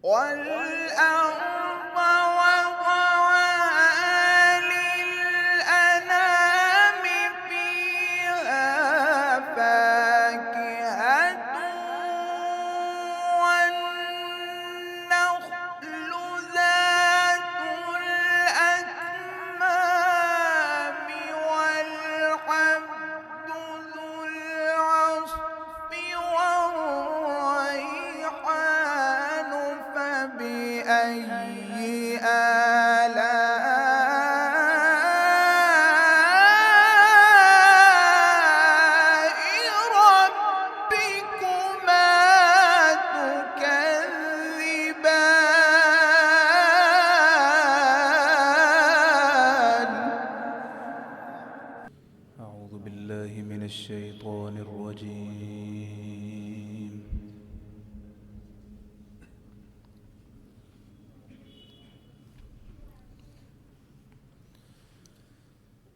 والأرض وضعها للأنام فيها فاكهة والنخل ذات الأكمام والحب ذو العصف والريحان فبأي آلاء ربكما تكذبان. أعوذ بالله من الشيطان الرجيم.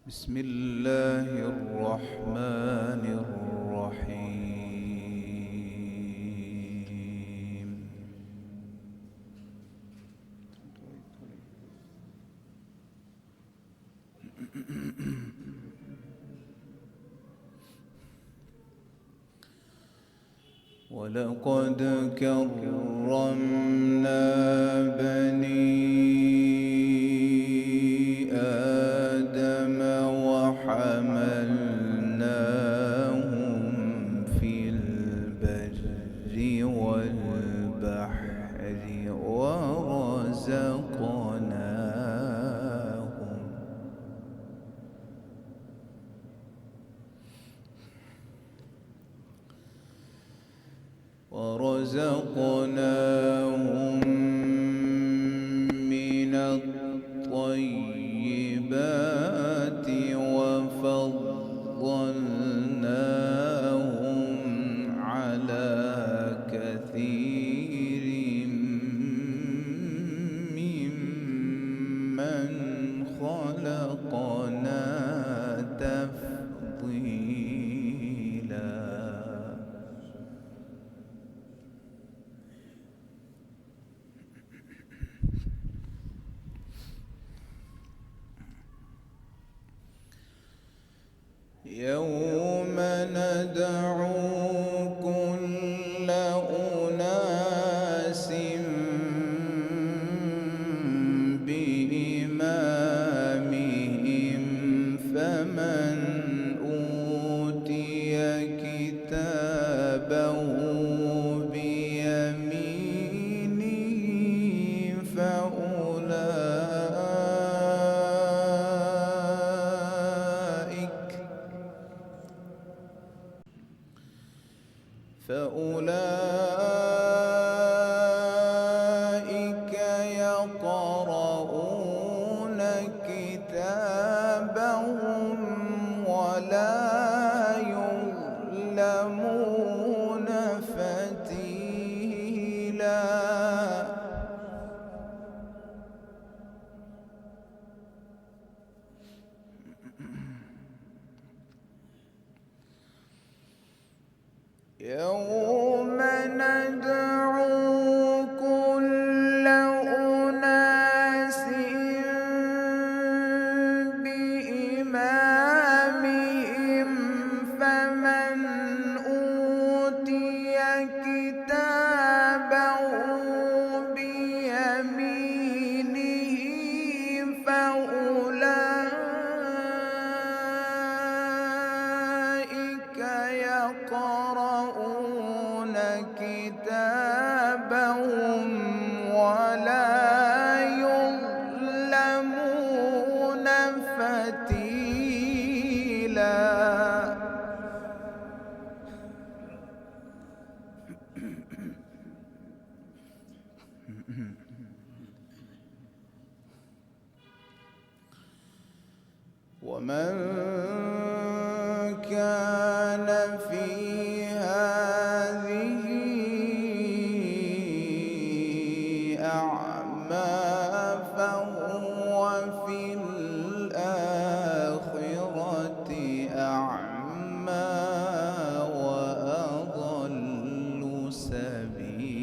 بسم الله الرحمن الرحيم. ولقد كرمنا بني آدم وحملناهم في البر والبحر ورزقناهم من الطيبات وفضلناهم على كثير ممن خلقنا تفضيلا. يوم ندعو كل أناس بإمامهم فمن أوتي كتابه بيمينه فأولئك يقرؤون كتابهم ولا يظلمون فتيلا. يوم ندعو كل أناس بإمامهم فمن أوتي كتابه بيمينه فأولئك يقرؤون كتابهم ولا يظلمون فتيلا. ومن كان في هذه أعمى فهو في الآخرة أعمى وأضل سبيلا.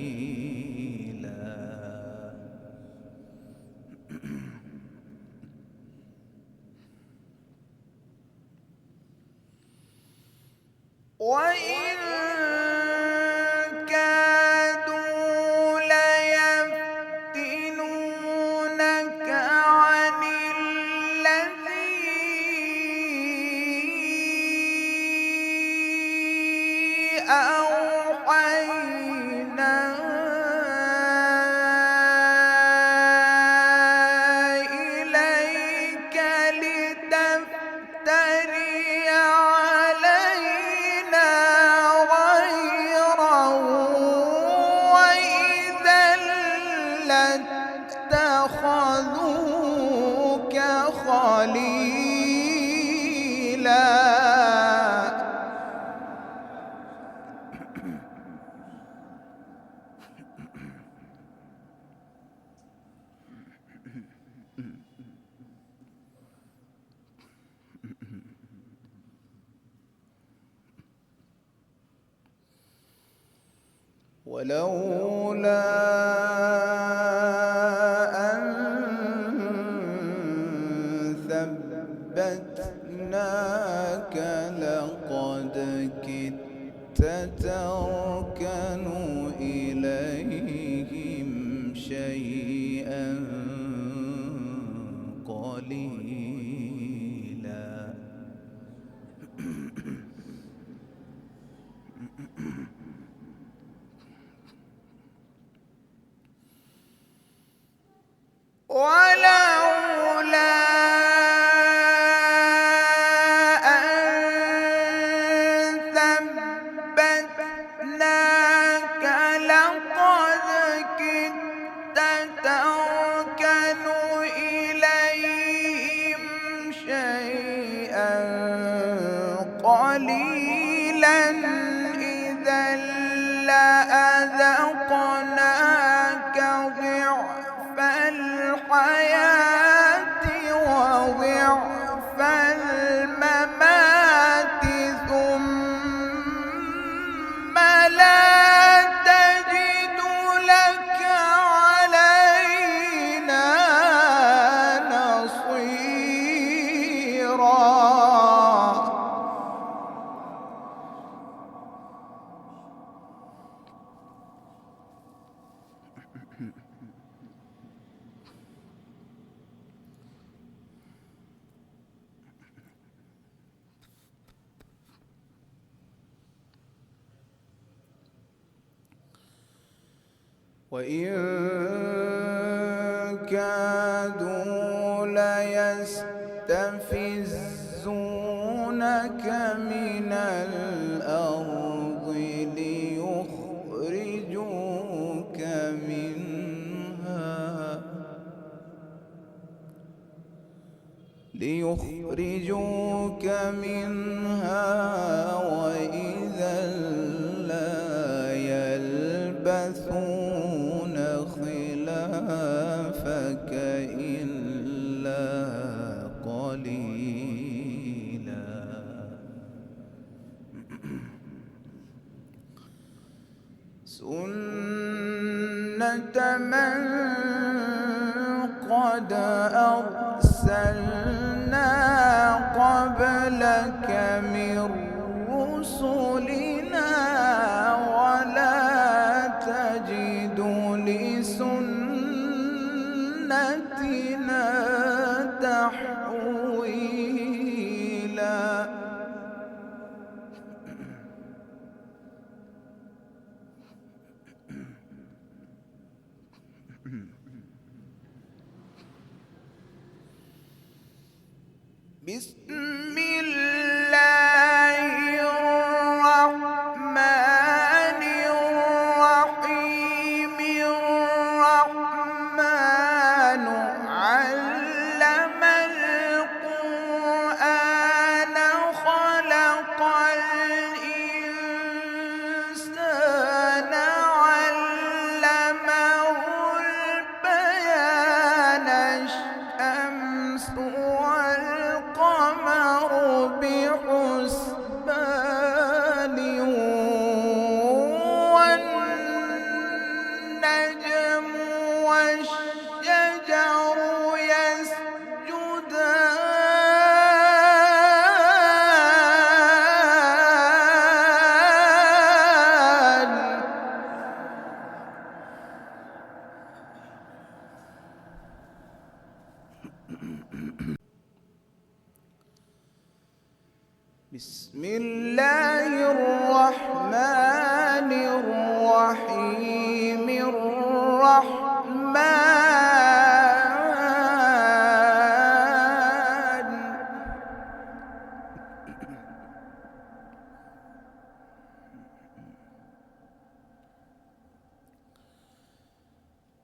لاتخذوك خليلا. ولولا أن ثبتناك لقد كدت تركن إليهم شيئا قليلا. ولولا أن ثبتناك لقد كدت تركن إليهم شيئا قليلا. إذا لأذقناك ضعف الحياة وضعف الممات ثم لا تجد لك علينا نصيرا. وإن كادوا ليستفزونك من الأرض ليخرجوك منها وإذا لا يلبثون خلافك إلا قليلا. سنة من قد أرسلنا قبلك من رسلنا ولا تجد لسنتنا تحويلا. بسم الله الرحمن الرحيم. الرحمن علم القرآن خلق الإنسان علمه البيان. الشمس والقمر بحسبان والنجم والشجر يسجدان. بسم الله الرحمن الرحيم. الرحمن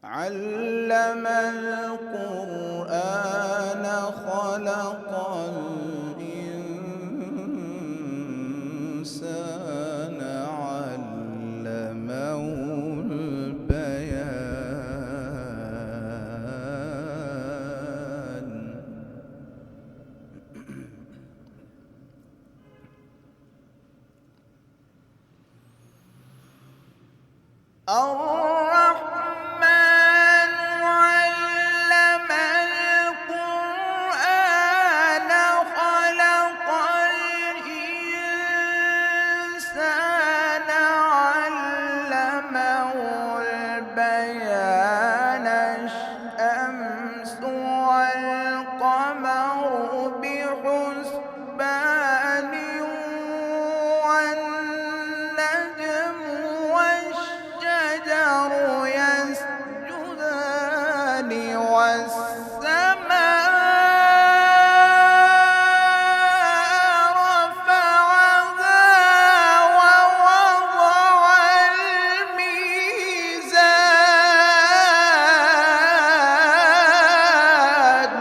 علم القرآن خلق الإنسان علمه البيان الرحمن علم القرآن خلق الإنسان علمه البيان الشمس والقمر بحسبان والنجم والشجر يسجدان والسماء رفعها ووضع الميزان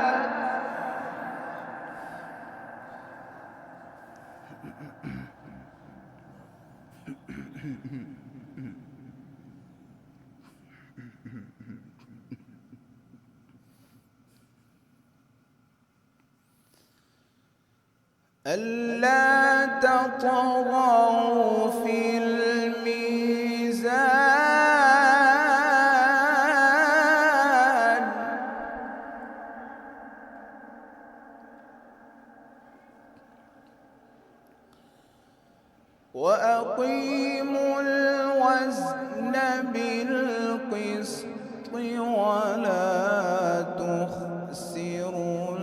ألا تطغوا في الميزان وأقيموا الوزن بالقسط ولا تخسروا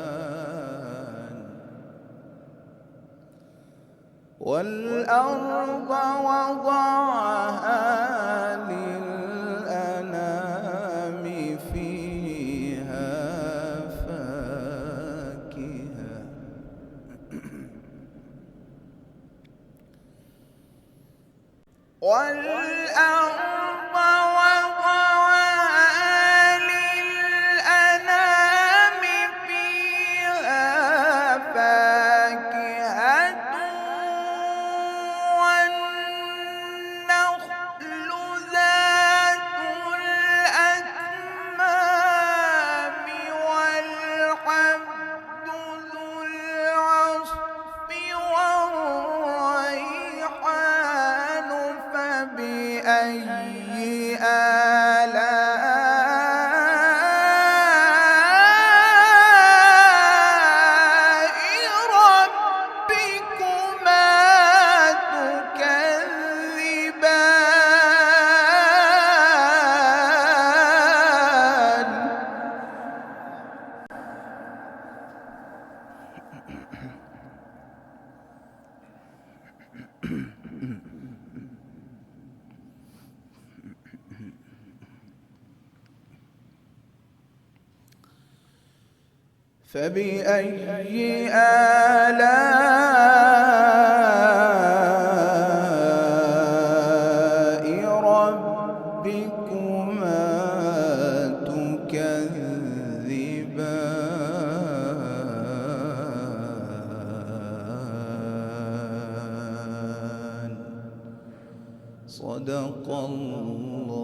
الميزان والأرض وضعها للأنام فيها فاكهة والأرض وضعها للأنام فيها فاكهة والنخل ذات الأكمام والحب ذو العصف والريحان فبأي آلاء ربكما تكذبان فبأي آلاء ربكما تكذبان صدق الله